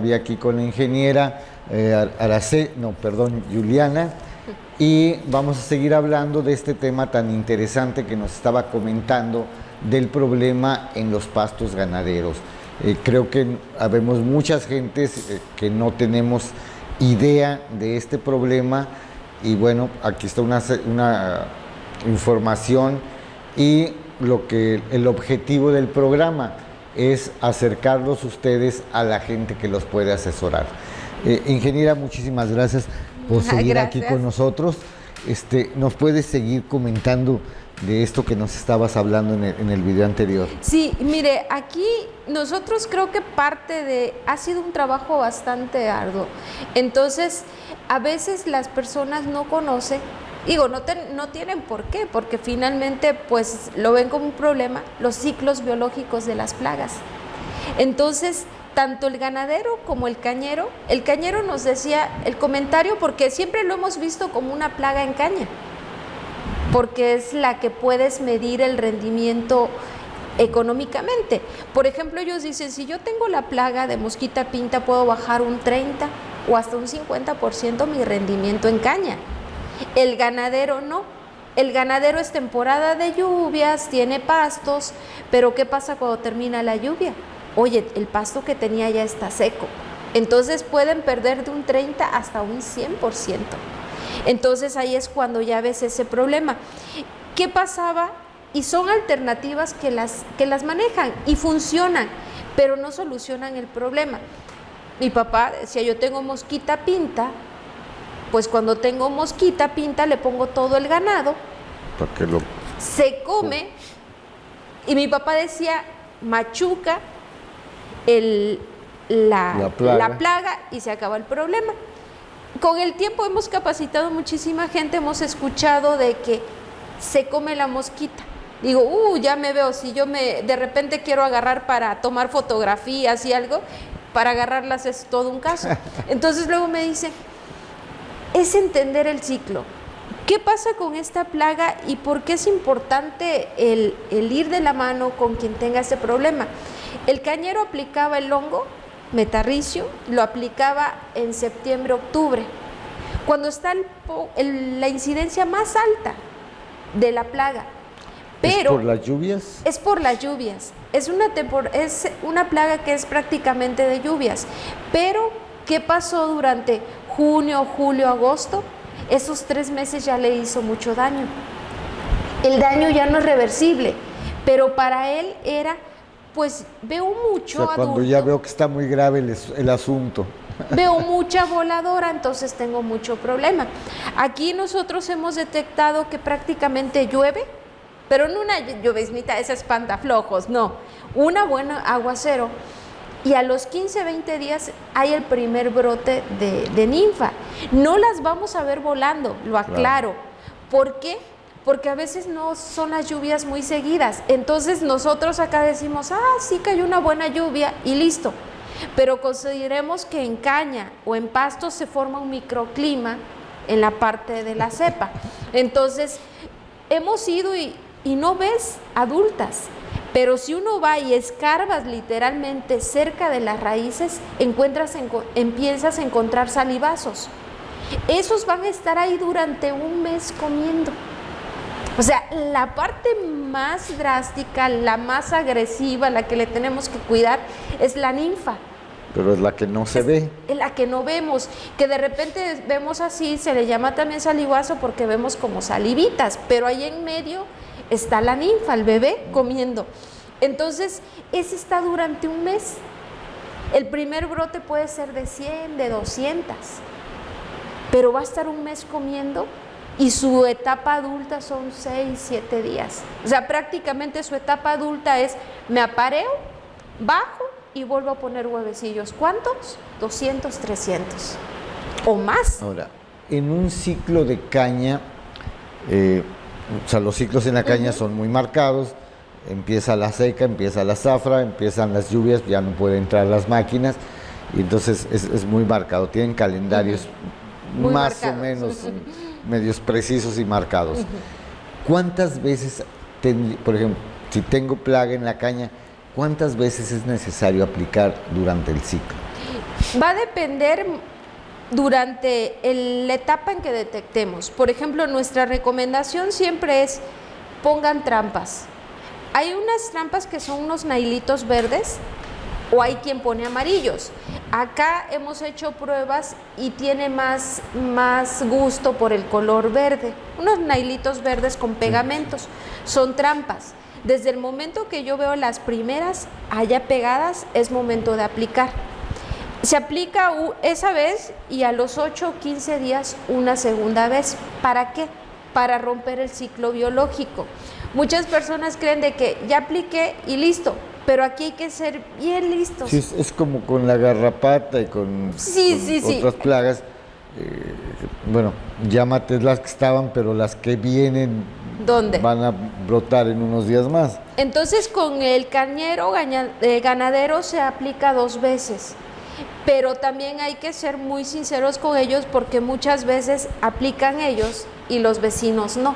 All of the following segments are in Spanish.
todavía aquí con la ingeniera Juliana, y vamos a seguir hablando de este tema tan interesante que nos estaba comentando del problema en los pastos ganaderos. Creo que habemos muchas gentes que no tenemos idea de este problema, y bueno, aquí está una información, y el objetivo del programa es acercarlos ustedes a la gente que los puede asesorar. Ingeniera, muchísimas gracias por seguir aquí con nosotros. ¿Nos puedes seguir comentando de esto que nos estabas hablando en el video anterior? Sí, mire, aquí nosotros creo que ha sido un trabajo bastante arduo. Entonces, a veces las personas no conocen, no tienen por qué, porque finalmente pues lo ven como un problema, los ciclos biológicos de las plagas. Entonces, tanto el ganadero como el cañero nos decía el comentario, porque siempre lo hemos visto como una plaga en caña, porque es la que puedes medir el rendimiento económicamente. Por ejemplo, ellos dicen, si yo tengo la plaga de mosquita pinta, puedo bajar un 30 o hasta un 50% mi rendimiento en caña. El ganadero no. El ganadero es temporada de lluvias, tiene pastos, pero ¿qué pasa cuando termina la lluvia? Oye, el pasto que tenía ya está seco. Entonces pueden perder de un 30 hasta un 100%. Entonces ahí es cuando ya ves ese problema. ¿Qué pasaba? Y son alternativas que las manejan y funcionan, pero no solucionan el problema. Mi papá decía, yo tengo mosquita pinta, pues cuando tengo mosquita pinta le pongo todo el ganado, se come, y mi papá decía, machuca la plaga y se acaba el problema. Con el tiempo hemos capacitado muchísima gente, hemos escuchado de que se come la mosquita. Digo, ya me veo, si yo de repente quiero agarrar para tomar fotografías y algo, para agarrarlas es todo un caso. Entonces luego me dicen, es entender el ciclo. ¿Qué pasa con esta plaga y por qué es importante el ir de la mano con quien tenga este problema? El cañero aplicaba el hongo metarricio, lo aplicaba en septiembre, octubre, cuando está la incidencia más alta de la plaga. Pero ¿es por las lluvias? Es por las lluvias. Es una plaga que es prácticamente de lluvias. Pero, ¿qué pasó durante junio, julio, agosto? Esos 3 meses ya le hizo mucho daño. El daño ya no es reversible, pero para él era, pues veo mucho adulto. Cuando ya veo que está muy grave el asunto. Veo mucha voladora, entonces tengo mucho problema. Aquí nosotros hemos detectado que prácticamente llueve, pero no una lluviznita, esa espantaflojos, no. Una buena aguacero. Y a los 15, 20 días hay el primer brote de ninfa. No las vamos a ver volando, lo aclaro. Claro. ¿Por qué? Porque a veces no son las lluvias muy seguidas. Entonces nosotros acá decimos, sí cayó una buena lluvia y listo. Pero consideremos que en caña o en pastos se forma un microclima en la parte de la cepa. Entonces hemos ido y no ves adultas. Pero si uno va y escarbas literalmente cerca de las raíces, empiezas a encontrar salivazos. Esos van a estar ahí durante un mes comiendo. O sea, la parte más drástica, la más agresiva, la que le tenemos que cuidar, es la ninfa. Pero es la que no se ve. Es la que no vemos, que de repente vemos así, se le llama también salivazo porque vemos como salivitas, pero ahí en medio está la ninfa, el bebé comiendo. Entonces, ese está durante un mes. El primer brote puede ser de 100, de 200, pero va a estar un mes comiendo y su etapa adulta son 6, 7 días. O sea, prácticamente su etapa adulta es, me apareo, bajo y vuelvo a poner huevecillos. ¿Cuántos? 200, 300 o más. Ahora, en un ciclo de caña, o sea, los ciclos en la caña son muy marcados. Empieza la seca, empieza la zafra, empiezan las lluvias, ya no pueden entrar las máquinas, y entonces es muy marcado. Tienen calendarios muy más marcados. O menos medios precisos y marcados. ¿Cuántas veces, por ejemplo, si tengo plaga en la caña, cuántas veces es necesario aplicar durante el ciclo? Va a depender durante la etapa en que detectemos. Por ejemplo, nuestra recomendación siempre es pongan trampas. Hay unas trampas que son unos nailitos verdes o hay quien pone amarillos. Acá hemos hecho pruebas y tiene más gusto por el color verde. Unos nailitos verdes con pegamentos. Son trampas. Desde el momento que yo veo las primeras allá pegadas, es momento de aplicar. Se aplica esa vez y a los 8 o 15 días una segunda vez. ¿Para qué? Para romper el ciclo biológico. Muchas personas creen de que ya apliqué y listo, pero aquí hay que ser bien listos. Sí, es como con la garrapata y con otras plagas. Bueno, llámate las que estaban, pero las que vienen ¿dónde? Van a brotar en unos días más. Entonces con el cañero ganadero se aplica 2 veces. Pero también hay que ser muy sinceros con ellos porque muchas veces aplican ellos y los vecinos no.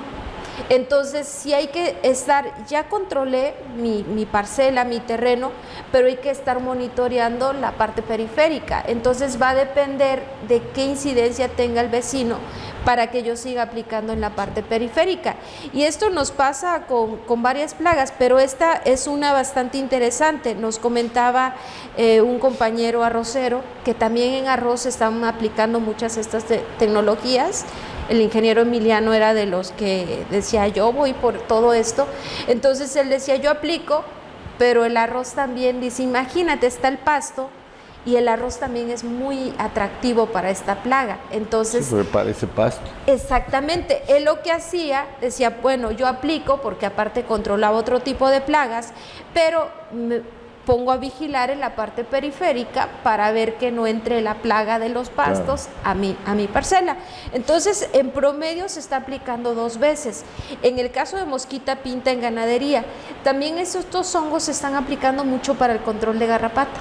Entonces sí hay que estar, ya controlé mi parcela, mi terreno, pero hay que estar monitoreando la parte periférica. Entonces va a depender de qué incidencia tenga el vecino para que yo siga aplicando en la parte periférica. Y esto nos pasa con varias plagas, pero esta es una bastante interesante. Nos comentaba un compañero arrocero que también en arroz están aplicando muchas de estas tecnologías. El ingeniero Emiliano era de los que decía, yo voy por todo esto. Entonces él decía, yo aplico, pero el arroz también, dice, imagínate, está el pasto y el arroz también es muy atractivo para esta plaga. Entonces, sí, parece pasto. Exactamente. Él lo que hacía, decía, bueno, yo aplico porque aparte controlaba otro tipo de plagas, pero me pongo a vigilar en la parte periférica para ver que no entre la plaga de los pastos a mi parcela. Entonces, en promedio se está aplicando 2 veces. En el caso de mosquita pinta en ganadería, también estos hongos se están aplicando mucho para el control de garrapata.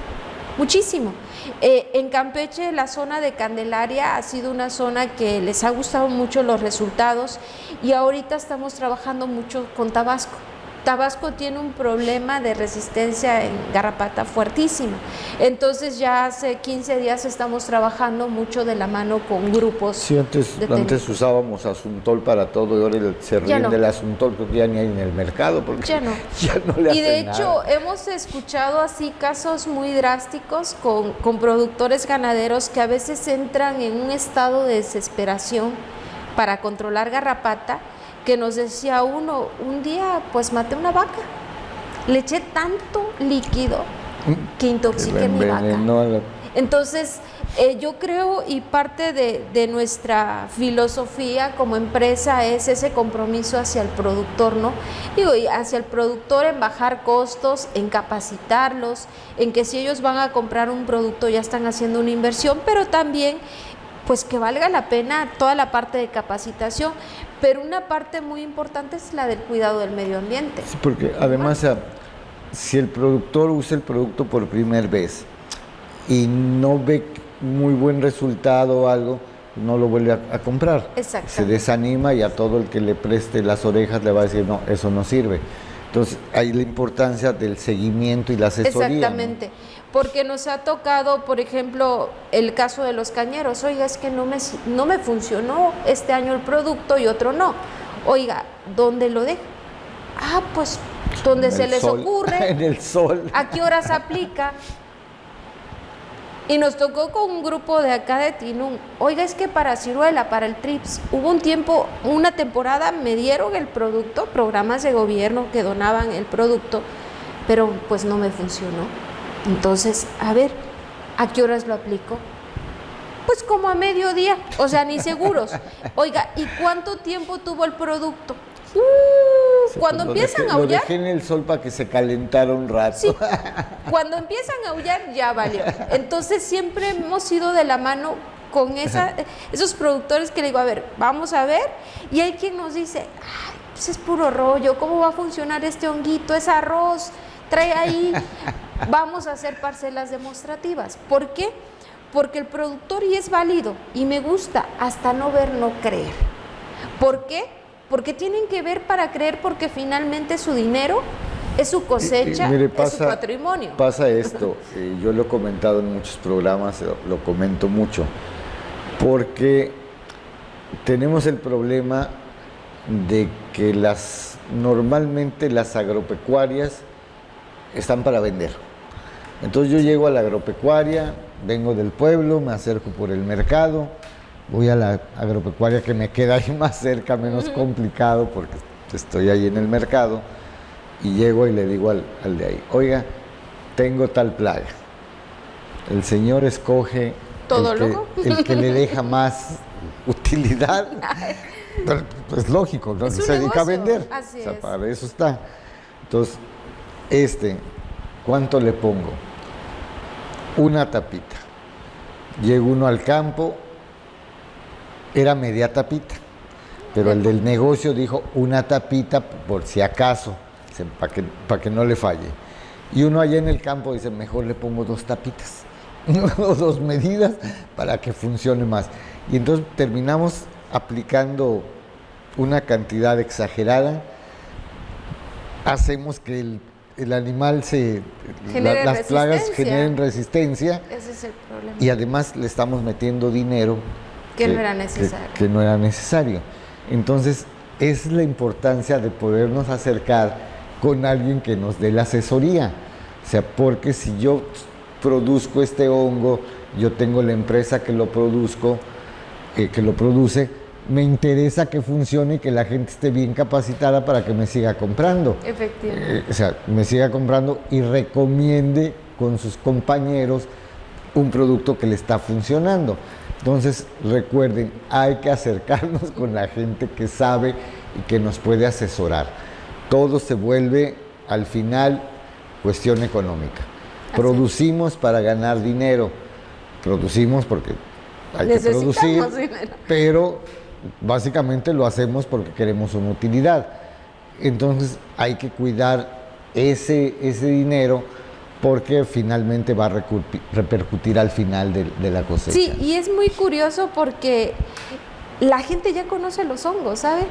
Muchísimo. En Campeche, la zona de Candelaria ha sido una zona que les ha gustado mucho los resultados y ahorita estamos trabajando mucho con Tabasco. Tabasco tiene un problema de resistencia en garrapata fuertísima. Entonces ya hace 15 días estamos trabajando mucho de la mano con grupos. Sí, antes usábamos Asuntol para todo y ahora se ríen del Asuntol porque ya ni hay en el mercado porque ya no le hacen. Y de hecho hemos escuchado así casos muy drásticos con productores ganaderos que a veces entran en un estado de desesperación para controlar garrapata, que nos decía uno, un día pues maté una vaca, le eché tanto líquido que intoxiqué mi vaca. Entonces yo creo, y parte de nuestra filosofía como empresa es ese compromiso hacia el productor, ¿no? Digo, y hacia el productor en bajar costos, en capacitarlos, en que si ellos van a comprar un producto ya están haciendo una inversión, pero también pues que valga la pena toda la parte de capacitación, pero una parte muy importante es la del cuidado del medio ambiente. Sí, porque además, si el productor usa el producto por primera vez y no ve muy buen resultado o algo, no lo vuelve a comprar. Se desanima y a todo el que le preste las orejas le va a decir, no, eso no sirve. Entonces, hay la importancia del seguimiento y la asesoría. Exactamente. ¿No? Porque nos ha tocado, por ejemplo, el caso de los cañeros. Oiga, es que no me funcionó este año el producto y otro no. Oiga, ¿dónde lo deja? Ah, pues donde se les ocurre. En el sol. ¿A qué horas aplica? Y nos tocó con un grupo de acá de Tinún. Oiga, es que para ciruela, para el trips, hubo un tiempo, una temporada, me dieron el producto, programas de gobierno que donaban el producto, pero pues no me funcionó. Entonces, a ver, ¿a qué horas lo aplico? Pues como a mediodía, o sea, ni seguros. Oiga, ¿y cuánto tiempo tuvo el producto? Sí, cuando empiezan a aullar. Lo dejé en el sol para que se calentara un rato. Sí, cuando empiezan a aullar ya valió. Entonces siempre hemos ido de la mano con esos productores que le digo, a ver, vamos a ver. Y hay quien nos dice, ay, pues es puro rollo, ¿cómo va a funcionar este honguito? Es arroz, trae ahí. Vamos a hacer parcelas demostrativas. ¿Por qué? Porque el productor, y es válido, y me gusta, hasta no ver, no creer. ¿Por qué? Porque tienen que ver para creer, porque finalmente su dinero Es su cosecha, Mire, es su patrimonio. Pasa esto, yo lo he comentado en muchos programas, lo comento mucho, porque tenemos el problema de que normalmente las agropecuarias están para vender. Entonces yo llego a la agropecuaria, vengo del pueblo, me acerco por el mercado, voy a la agropecuaria que me queda ahí más cerca, menos complicado porque estoy ahí en el mercado, y llego y le digo al de ahí, oiga, tengo tal plaga. El señor escoge el que le deja más utilidad. Pero, pues lógico, ¿no? Se dedica a vender. Así o sea, es. para eso está. Entonces, ¿cuánto le pongo? Una tapita. Llega uno al campo, era media tapita, pero el del negocio dijo una tapita por si acaso, para que no le falle. Y uno allá en el campo dice, mejor le pongo 2 tapitas, o 2 medidas para que funcione más. Y entonces terminamos aplicando una cantidad exagerada, hacemos que el animal las plagas generen resistencia. Ese es el problema. Y además le estamos metiendo dinero que no era necesario. Que no era necesario. Entonces, es la importancia de podernos acercar con alguien que nos dé la asesoría. O sea, porque si yo produzco este hongo, yo tengo la empresa que lo produce, me interesa que funcione y que la gente esté bien capacitada para que me siga comprando. Efectivamente. O sea, me siga comprando y recomiende con sus compañeros un producto que le está funcionando. Entonces, recuerden, hay que acercarnos con la gente que sabe y que nos puede asesorar. Todo se vuelve, al final, cuestión económica. Producimos para ganar dinero. Producimos porque hay que producir, dinero. Pero básicamente lo hacemos porque queremos una utilidad. Entonces, hay que cuidar ese dinero, porque finalmente va a repercutir al final de la cosecha. Sí, y es muy curioso porque la gente ya conoce los hongos, ¿sabe?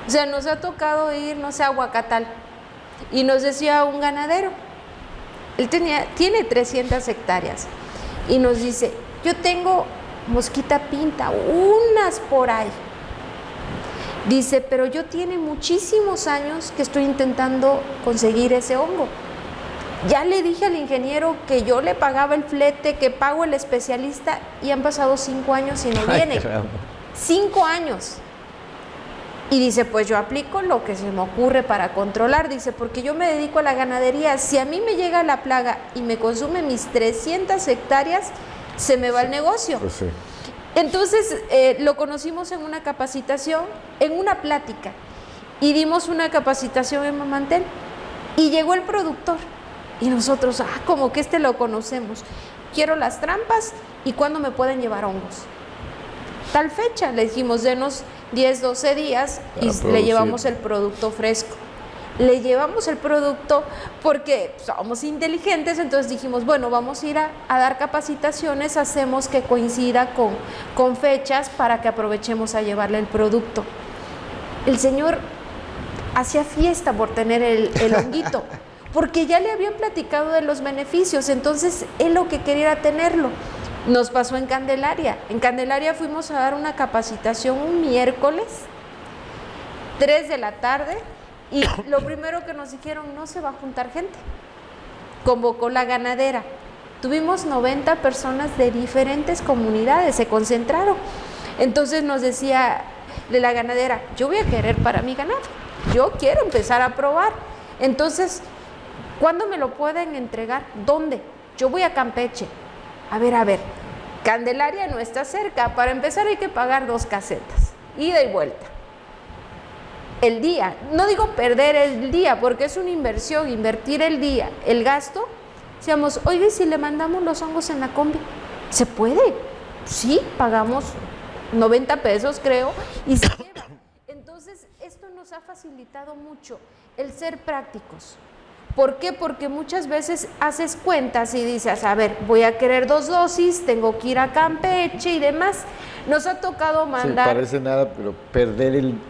O sea, nos ha tocado ir, no sé, a Huacatal, y nos decía un ganadero, él tiene 300 hectáreas, y nos dice, yo tengo mosquita pinta, unas por ahí. Dice, pero yo tiene muchísimos años que estoy intentando conseguir ese hongo. Ya le dije al ingeniero que yo le pagaba el flete, que pago el especialista, y han pasado 5 años y no viene. 5 años. Y dice, pues yo aplico lo que se me ocurre para controlar. Dice, porque yo me dedico a la ganadería. Si a mí me llega la plaga y me consume mis 300 hectáreas, se me va el negocio. Pues sí. Entonces, lo conocimos en una capacitación, en una plática. Y dimos una capacitación en Mamantel. Y llegó el productor. Y nosotros, como que lo conocemos. Quiero las trampas y ¿cuándo me pueden llevar hongos? Tal fecha, le dijimos, denos 10, 12 días y le llevamos el producto fresco. Le llevamos el producto porque somos inteligentes, entonces dijimos, bueno, vamos a ir a dar capacitaciones, hacemos que coincida con fechas para que aprovechemos a llevarle el producto. El señor hacía fiesta por tener el honguito. Porque ya le habían platicado de los beneficios, entonces él lo que quería era tenerlo. Nos pasó en Candelaria. En Candelaria fuimos a dar una capacitación un miércoles, 3 de la tarde, y lo primero que nos dijeron, no se va a juntar gente. Convocó la ganadera. Tuvimos 90 personas de diferentes comunidades, se concentraron. Entonces nos decía de la ganadera, yo voy a querer para mi ganado, yo quiero empezar a probar. Entonces, ¿cuándo me lo pueden entregar? ¿Dónde? Yo voy a Campeche. A ver, Candelaria no está cerca. Para empezar hay que pagar 2 casetas, ida y vuelta. El día, no digo perder el día, porque es una inversión, invertir el día, el gasto. Decíamos, oye, si le mandamos los hongos en la combi, ¿se puede? Sí, pagamos 90 pesos creo, y se lleva. Entonces, esto nos ha facilitado mucho el ser prácticos. ¿Por qué? Porque muchas veces haces cuentas y dices, a ver, voy a querer 2 dosis, tengo que ir a Campeche y demás. Nos ha tocado Sí, mandar... parece nada, pero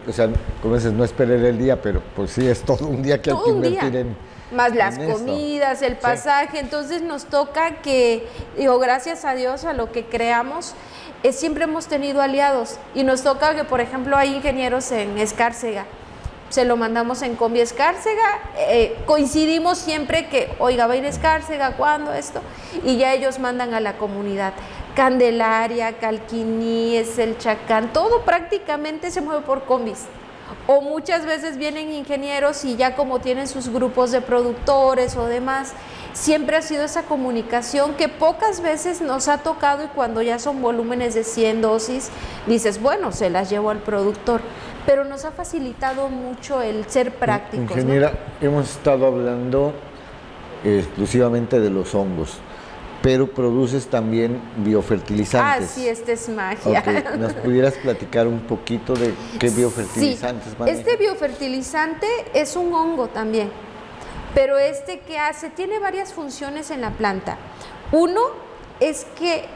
o sea, como dices, no es perder el día, pero pues sí, es todo un día que hay todo que un día, invertir en más las en esto. comidas, el pasaje, entonces nos toca que, digo, gracias a Dios, a lo que creamos, siempre hemos tenido aliados y nos toca que, por ejemplo, hay ingenieros en Escárcega, se lo mandamos en combi Escárcega, coincidimos siempre que, oiga, va a ir Escárcega, ¿cuándo esto? Y ya ellos mandan a la comunidad. Candelaria, Calquiníes, El Chacán, todo prácticamente se mueve por combis. O muchas veces vienen ingenieros y ya como tienen sus grupos de productores o demás, siempre ha sido esa comunicación que pocas veces nos ha tocado y cuando ya son volúmenes de 100 dosis, dices, bueno, se las llevo al productor. Pero nos ha facilitado mucho el ser prácticos. Ingeniera, ¿no? Hemos estado hablando exclusivamente de los hongos, pero produces también biofertilizantes. Ah, sí, esta es magia. Okay. ¿Nos pudieras platicar un poquito de qué biofertilizantes manejas? Este biofertilizante es un hongo también, pero ¿qué hace? Tiene varias funciones en la planta. Uno es que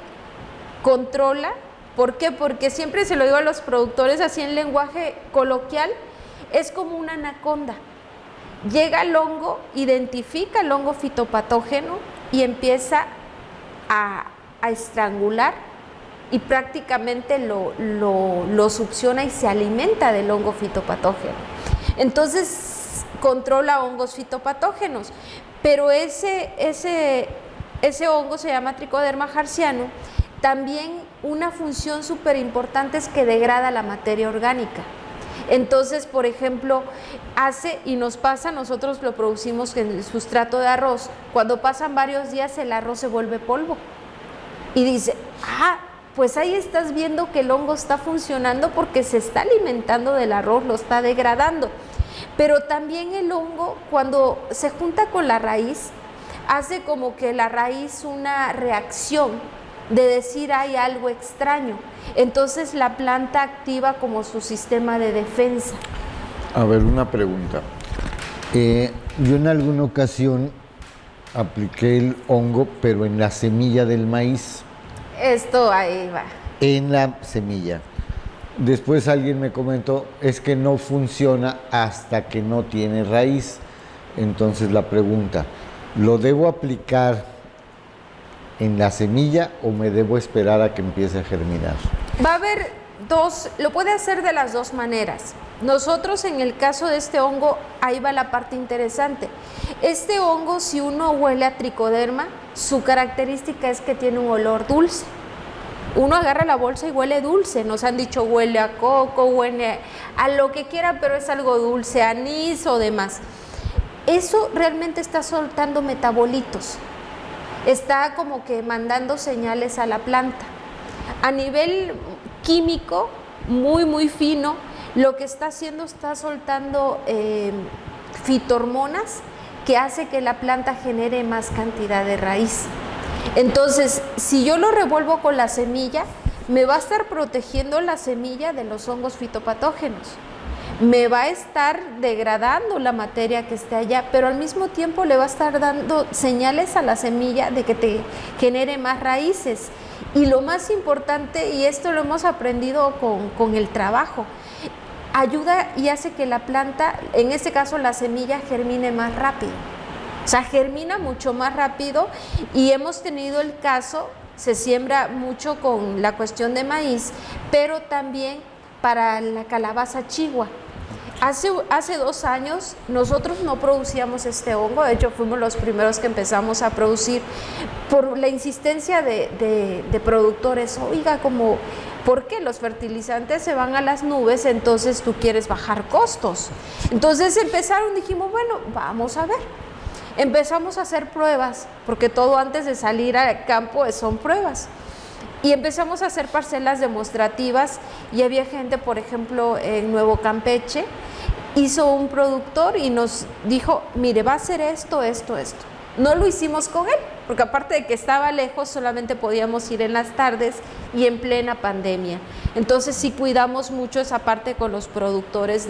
controla, ¿por qué? Porque siempre se lo digo a los productores así en lenguaje coloquial, es como una anaconda. Llega el hongo, identifica el hongo fitopatógeno y empieza a estrangular y prácticamente lo succiona y se alimenta del hongo fitopatógeno. Entonces controla hongos fitopatógenos, pero ese hongo se llama Trichoderma harziano. También una función súper importante es que degrada la materia orgánica. Entonces, por ejemplo, hace y nos pasa, nosotros lo producimos en el sustrato de arroz, cuando pasan varios días el arroz se vuelve polvo. Y dice, pues ahí estás viendo que el hongo está funcionando porque se está alimentando del arroz, lo está degradando. Pero también el hongo, cuando se junta con la raíz, hace como que la raíz una reacción de decir hay algo extraño. Entonces la planta activa como su sistema de defensa. A ver, una pregunta. Yo en alguna ocasión apliqué el hongo, pero en la semilla del maíz. Esto ahí va. En la semilla. Después alguien me comentó, es que no funciona hasta que no tiene raíz. Entonces la pregunta, ¿lo debo aplicar en la semilla o me debo esperar a que empiece a germinar? Va a haber dos, lo puede hacer de las dos maneras. Nosotros en el caso de este hongo, ahí va la parte interesante. Este hongo, si uno huele a tricoderma, su característica es que tiene un olor dulce. Uno agarra la bolsa y huele dulce, nos han dicho huele a coco, huele a lo que quiera, pero es algo dulce, anís o demás. Eso realmente está soltando metabolitos, está como que mandando señales a la planta. A nivel químico, muy fino, lo que está haciendo, está soltando fitohormonas que hace que la planta genere más cantidad de raíz. Entonces, si yo lo revuelvo con la semilla, me va a estar protegiendo la semilla de los hongos fitopatógenos. Me va a estar degradando la materia que esté allá, pero al mismo tiempo le va a estar dando señales a la semilla de que te genere más raíces. Y lo más importante, y esto lo hemos aprendido con el trabajo, ayuda y hace que la planta, en este caso la semilla, germine más rápido. O sea, germina mucho más rápido y hemos tenido el caso, se siembra mucho con la cuestión de maíz, pero también para la calabaza chigua. Hace 2 años nosotros no producíamos este hongo, de hecho fuimos los primeros que empezamos a producir por la insistencia de productores. Oiga, como, ¿por qué los fertilizantes se van a las nubes? Entonces tú quieres bajar costos. Entonces dijimos, bueno, vamos a ver. Empezamos a hacer pruebas, porque todo antes de salir al campo son pruebas. Y empezamos a hacer parcelas demostrativas y había gente, por ejemplo, en Nuevo Campeche, hizo un productor y nos dijo, mire, va a hacer esto. No lo hicimos con él, porque aparte de que estaba lejos, solamente podíamos ir en las tardes y en plena pandemia. Entonces sí cuidamos mucho esa parte con los productores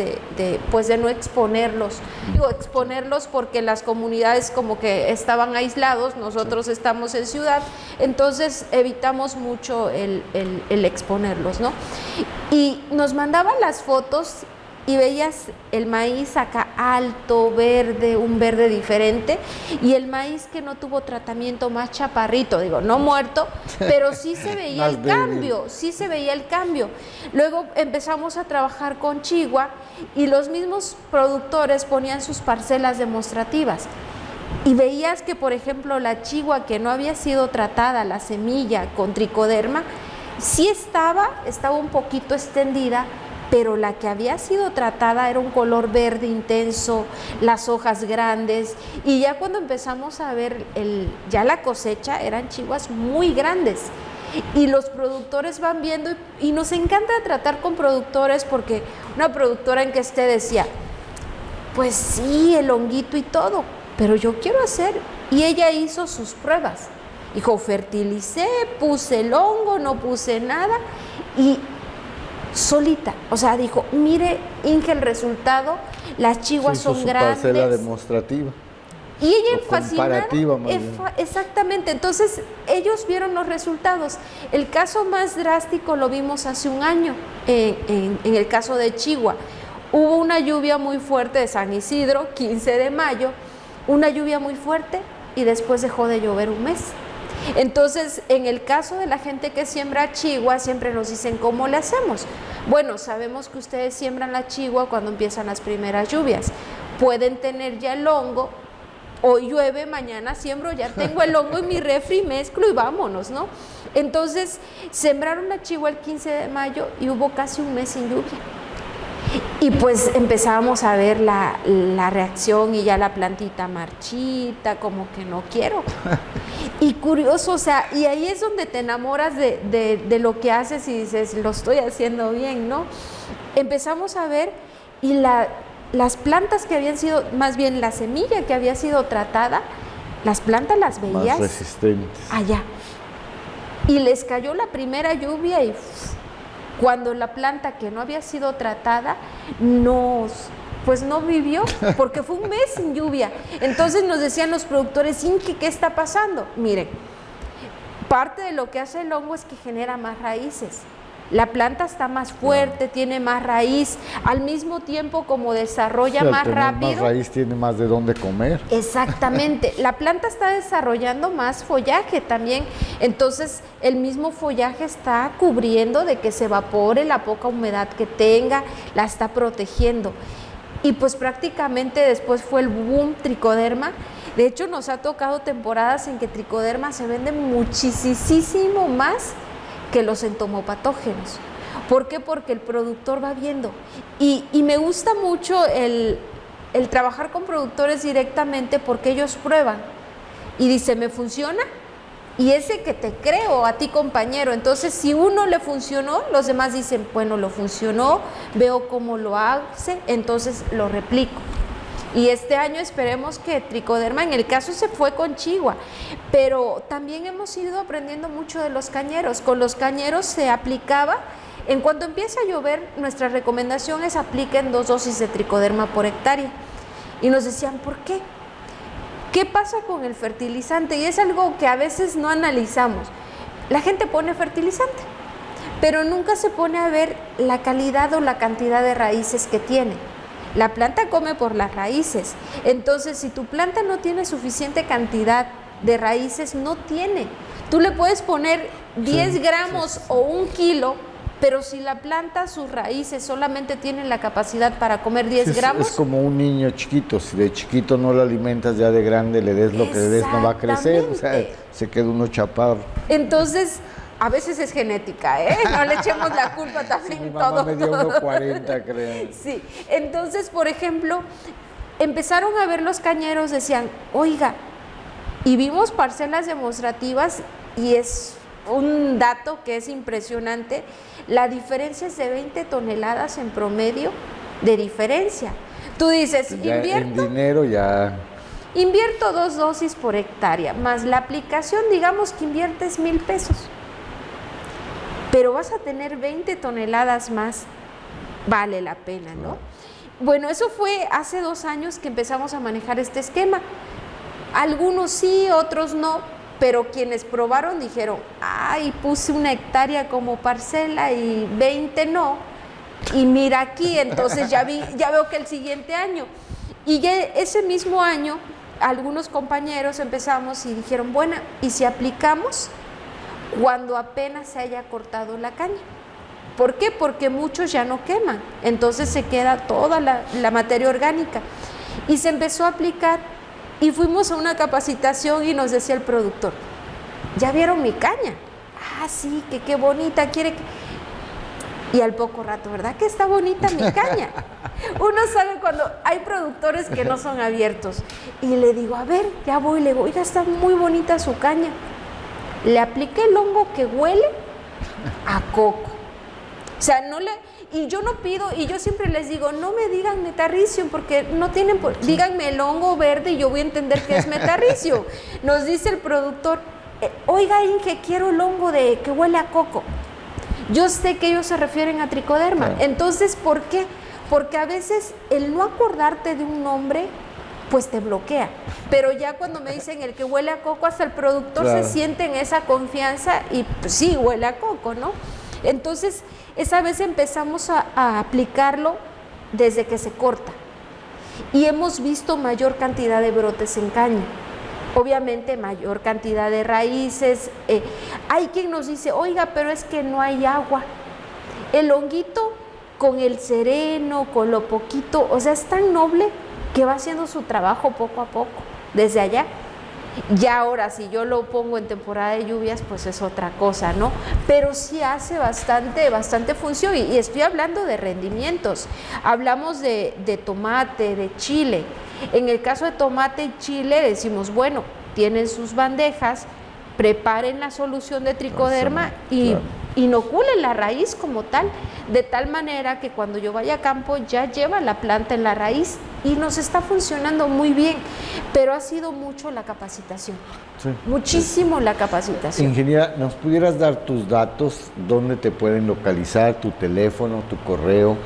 pues de no exponerlos. Digo, exponerlos porque las comunidades como que estaban aislados, nosotros estamos en ciudad, entonces evitamos mucho el exponerlos, ¿no? Y nos mandaban las fotos y veías el maíz acá alto, verde, un verde diferente, y el maíz que no tuvo tratamiento, más chaparrito, digo, no muerto, pero sí se veía el cambio, sí se veía el cambio. Luego empezamos a trabajar con Chigua y los mismos productores ponían sus parcelas demostrativas. Y veías que, por ejemplo, la Chigua que no había sido tratada, la semilla con tricoderma, sí estaba un poquito extendida, pero la que había sido tratada era un color verde intenso, las hojas grandes, y ya cuando empezamos a ver ya la cosecha, eran chiguas muy grandes. Y los productores van viendo, y nos encanta tratar con productores, porque una productora en que decía, pues sí, el honguito y todo, pero yo quiero hacer, y ella hizo sus pruebas. Dijo, fertilicé, puse el hongo, no puse nada, y solita, o sea, dijo, mire, Inge, el resultado, las chiguas son grandes. Parcela demostrativa. Y ella fascinada. Exactamente, entonces ellos vieron los resultados. El caso más drástico lo vimos hace un año, en el caso de Chigua. Hubo una lluvia muy fuerte de San Isidro, 15 de mayo, una lluvia muy fuerte y después dejó de llover un mes. Entonces, en el caso de la gente que siembra chigua, siempre nos dicen, ¿cómo le hacemos? Bueno, sabemos que ustedes siembran la chigua cuando empiezan las primeras lluvias. Pueden tener ya el hongo, hoy llueve, mañana siembro, ya tengo el hongo en mi refri, mezclo y vámonos, ¿no? Entonces, sembraron la chigua el 15 de mayo y hubo casi un mes sin lluvia. Y pues empezábamos a ver la reacción y ya la plantita marchita, como que no quiero. Y curioso, o sea, y ahí es donde te enamoras de lo que haces y dices, lo estoy haciendo bien, ¿no? Empezamos a ver y las plantas que habían sido, más bien la semilla que había sido tratada, las plantas las veías más resistentes allá. Y les cayó la primera lluvia y cuando la planta que no había sido tratada pues no vivió, porque fue un mes sin lluvia. Entonces nos decían los productores, Inge, ¿qué está pasando? Miren, parte de lo que hace el hongo es que genera más raíces. La planta está más fuerte, tiene más raíz, al mismo tiempo como desarrolla más rápido. Más raíz tiene más de dónde comer. Exactamente, la planta está desarrollando más follaje también, entonces el mismo follaje está cubriendo de que se evapore la poca humedad que tenga, la está protegiendo. Y pues prácticamente después fue el boom tricoderma. De hecho nos ha tocado temporadas en que tricoderma se vende muchísimo más que los entomopatógenos. ¿Por qué? Porque el productor va viendo. Y me gusta mucho el trabajar con productores directamente porque ellos prueban y dicen, ¿me funciona? Y ese que te creo a ti, compañero. Entonces, si uno le funcionó, los demás dicen, bueno, lo funcionó, veo cómo lo hace, entonces lo replico. Y este año esperemos que tricoderma, en el caso se fue con Chigua, pero también hemos ido aprendiendo mucho de los cañeros. Con los cañeros se aplicaba, en cuanto empieza a llover, nuestra recomendación es apliquen 2 dosis de tricoderma por hectárea. Y nos decían, ¿por qué? ¿Qué pasa con el fertilizante? Y es algo que a veces no analizamos. La gente pone fertilizante, pero nunca se pone a ver la calidad o la cantidad de raíces que tiene. La planta come por las raíces. Entonces, si tu planta no tiene suficiente cantidad de raíces, no tiene. Tú le puedes poner 10 gramos o 1 kilo, pero si la planta, sus raíces solamente tienen la capacidad para comer 10 gramos. Es como un niño chiquito. Si de chiquito no lo alimentas, ya de grande le des lo que le des, no va a crecer. O sea, se queda uno chaparro. Entonces, a veces es genética, ¿eh? No le echemos la culpa también. Sí, mi mamá me dio 1.40, creo. Sí, entonces, por ejemplo, empezaron a ver los cañeros, decían, oiga, y vimos parcelas demostrativas y es un dato que es impresionante, la diferencia es de 20 toneladas en promedio de diferencia. Tú dices, ya invierto. En dinero ya... invierto 2 dosis por hectárea, más la aplicación, digamos que inviertes 1,000 pesos, pero vas a tener 20 toneladas más, vale la pena, ¿no? Bueno, eso fue hace 2 años que empezamos a manejar este esquema. Algunos sí, otros no, pero quienes probaron dijeron, ay, puse 1 hectárea como parcela y 20 no, y mira aquí, entonces ya veo que el siguiente año, y ya ese mismo año, algunos compañeros empezamos y dijeron, bueno, ¿y si aplicamos cuando apenas se haya cortado la caña? ¿Por qué? Porque muchos ya no queman, entonces se queda toda la materia orgánica. Y se empezó a aplicar y fuimos a una capacitación y nos decía el productor, ¿ya vieron mi caña? Ah, sí, que qué bonita, quiere que... Y al poco rato, ¿verdad que está bonita mi caña? Uno sabe cuando hay productores que no son abiertos. Y le digo, a ver, ya voy, le digo, oiga, está muy bonita su caña. Le apliqué el hongo que huele a coco. O sea, y yo no pido, y yo siempre les digo, no me digan metarricio, porque no tienen, díganme el hongo verde y yo voy a entender que es metarricio. Nos dice el productor, oiga, Inge, quiero el hongo que huele a coco. Yo sé que ellos se refieren a tricoderma. Claro. Entonces, ¿por qué? Porque a veces el no acordarte de un nombre, pues te bloquea. Pero ya cuando me dicen el que huele a coco, hasta el productor se siente en esa confianza y pues, sí, huele a coco, ¿no? Entonces, esa vez empezamos a aplicarlo desde que se corta y hemos visto mayor cantidad de brotes en caña, obviamente mayor cantidad de raíces. Hay quien nos dice, oiga, pero es que no hay agua. El honguito con el sereno, con lo poquito, o sea, es tan noble que va haciendo su trabajo poco a poco, desde allá. Ya ahora, si yo lo pongo en temporada de lluvias, pues es otra cosa, ¿no? Pero sí hace bastante función y estoy hablando de rendimientos. Hablamos de tomate, de chile. En el caso de tomate y chile decimos, bueno, tienen sus bandejas, preparen la solución de tricoderma y inoculen la raíz como tal, de tal manera que cuando yo vaya a campo ya lleva la planta en la raíz y nos está funcionando muy bien, pero ha sido mucho la capacitación, muchísimo la capacitación. Ingeniera, ¿nos pudieras dar tus datos, dónde te pueden localizar, tu teléfono, tu correo,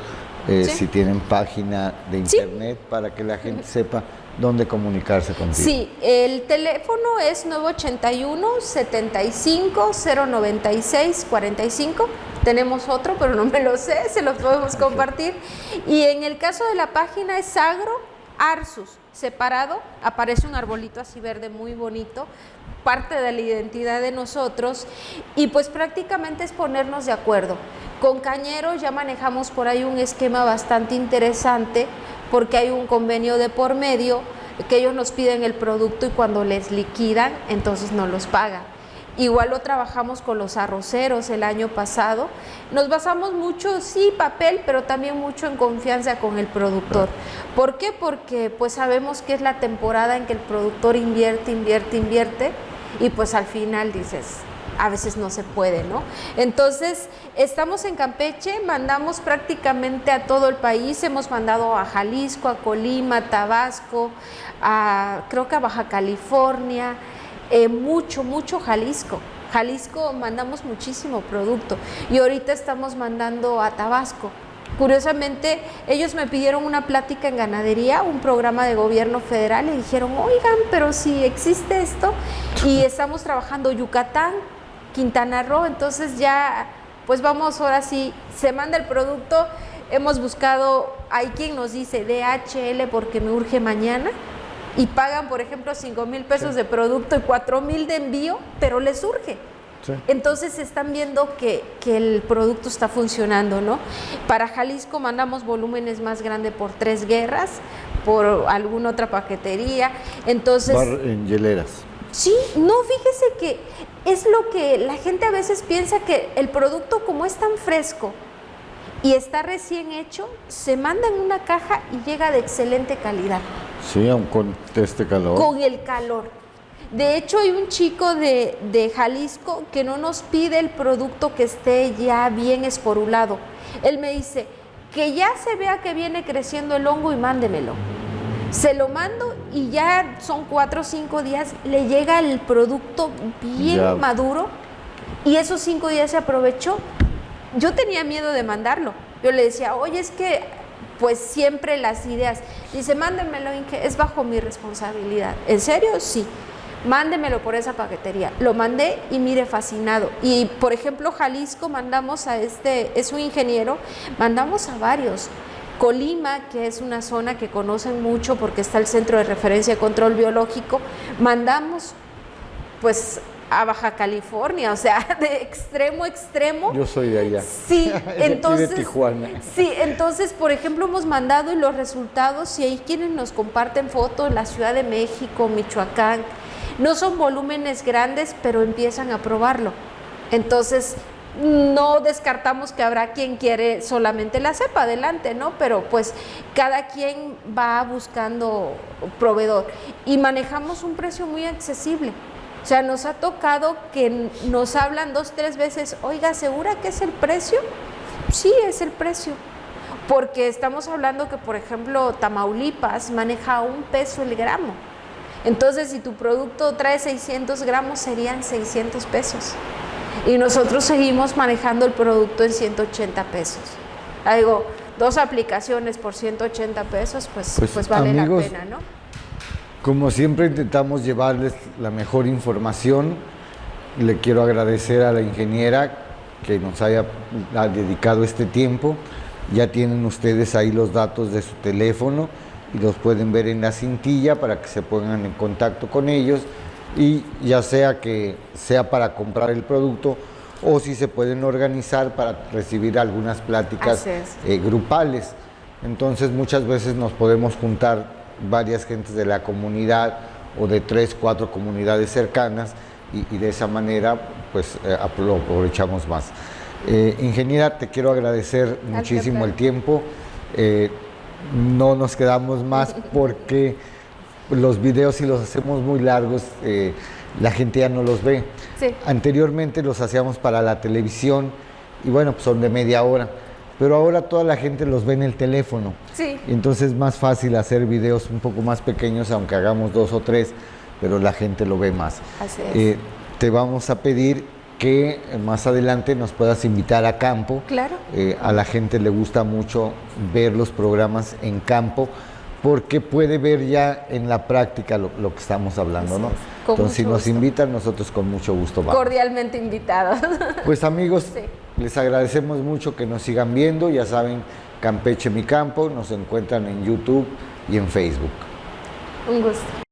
si tienen página de internet, para que la gente sepa dónde comunicarse contigo? Sí, el teléfono es 981-75-096-45. Tenemos otro, pero no me lo sé, se los podemos compartir. Y en el caso de la página es Agro Arzus, separado, aparece un arbolito así verde muy bonito, parte de la identidad de nosotros, y pues prácticamente es ponernos de acuerdo. Con cañeros ya manejamos por ahí un esquema bastante interesante, porque hay un convenio de por medio que ellos nos piden el producto y cuando les liquidan, entonces nos los pagan. Igual lo trabajamos con los arroceros el año pasado. Nos basamos mucho, sí, papel, pero también mucho en confianza con el productor. ¿Por qué? Porque pues sabemos que es la temporada en que el productor invierte y pues al final dices, a veces no se puede, ¿no? Entonces, estamos en Campeche, mandamos prácticamente a todo el país, hemos mandado a Jalisco, a Colima, Tabasco, creo que a Baja California, mucho Jalisco. Jalisco mandamos muchísimo producto y ahorita estamos mandando a Tabasco. Curiosamente, ellos me pidieron una plática en ganadería, un programa de gobierno federal, y dijeron, oigan, pero si existe esto, y estamos trabajando Yucatán, Quintana Roo, entonces ya, pues vamos, ahora sí, se manda el producto, hemos buscado, hay quien nos dice DHL porque me urge mañana, y pagan, por ejemplo, 5,000 pesos de producto y 4,000 de envío, pero les urge. Sí. Entonces están viendo que el producto está funcionando, ¿no? Para Jalisco mandamos volúmenes más grandes por 3 guerras, por alguna otra paquetería, entonces... en hieleras. Sí, no, fíjese que es lo que la gente a veces piensa, que el producto como es tan fresco y está recién hecho, se manda en una caja y llega de excelente calidad. Sí, aun con este calor. Con el calor. De hecho, hay un chico de Jalisco que no nos pide el producto que esté ya bien esporulado. Él me dice que ya se vea que viene creciendo el hongo y mándemelo. Se lo mando y ya son 4 o 5 días, le llega el producto bien Ya. maduro y esos 5 días se aprovechó. Yo tenía miedo de mandarlo. Yo le decía, oye, es que pues siempre las ideas. Dice, mándemelo, Inge, es bajo mi responsabilidad. ¿En serio? Sí. Mándemelo por esa paquetería. Lo mandé y mire, fascinado. Y por ejemplo, Jalisco mandamos a es un ingeniero, mandamos a varios. Colima, que es una zona que conocen mucho porque está el Centro de Referencia y Control Biológico, mandamos pues a Baja California, o sea, de extremo a extremo. Yo soy de allá. Sí, entonces, de Tijuana. sí, entonces, por ejemplo, hemos mandado y los resultados, si hay quienes nos comparten fotos, la Ciudad de México, Michoacán, no son volúmenes grandes, pero empiezan a probarlo. Entonces, no descartamos que habrá quien quiere solamente la cepa, adelante, ¿no? Pero pues cada quien va buscando proveedor y manejamos un precio muy accesible. O sea, nos ha tocado que nos hablan 2, 3 veces, oiga, ¿segura que es el precio? Sí, es el precio. Porque estamos hablando que, por ejemplo, Tamaulipas maneja a $1 el gramo. Entonces, si tu producto trae 600 gramos, serían 600 pesos. Y nosotros seguimos manejando el producto en 180 pesos. Digo, 2 aplicaciones por 180 pesos, pues vale amigos, la pena, ¿no? Como siempre intentamos llevarles la mejor información. Le quiero agradecer a la ingeniera que nos haya dedicado este tiempo. Ya tienen ustedes ahí los datos de su teléfono y los pueden ver en la cintilla para que se pongan en contacto con ellos y ya sea que sea para comprar el producto o si se pueden organizar para recibir algunas pláticas grupales. Entonces muchas veces nos podemos juntar varias gentes de la comunidad o de 3, 4 comunidades cercanas y de esa manera pues lo aprovechamos más. Ingeniera, te quiero agradecer muchísimo el tiempo. No nos quedamos más porque los videos, si los hacemos muy largos, la gente ya no los ve. Sí. Anteriormente los hacíamos para la televisión y bueno, pues son de media hora. Pero ahora toda la gente los ve en el teléfono. Sí. Entonces es más fácil hacer videos un poco más pequeños, aunque hagamos 2 o 3, pero la gente lo ve más. Así es. Te vamos a pedir que más adelante nos puedas invitar a campo. Claro. A la gente le gusta mucho ver los programas en campo porque puede ver ya en la práctica lo que estamos hablando, ¿no? Entonces, si nos invitan, nosotros con mucho gusto vamos. Cordialmente invitados. Pues amigos, Sí. Les agradecemos mucho que nos sigan viendo. Ya saben, Campeche Mi Campo, nos encuentran en YouTube y en Facebook. Un gusto.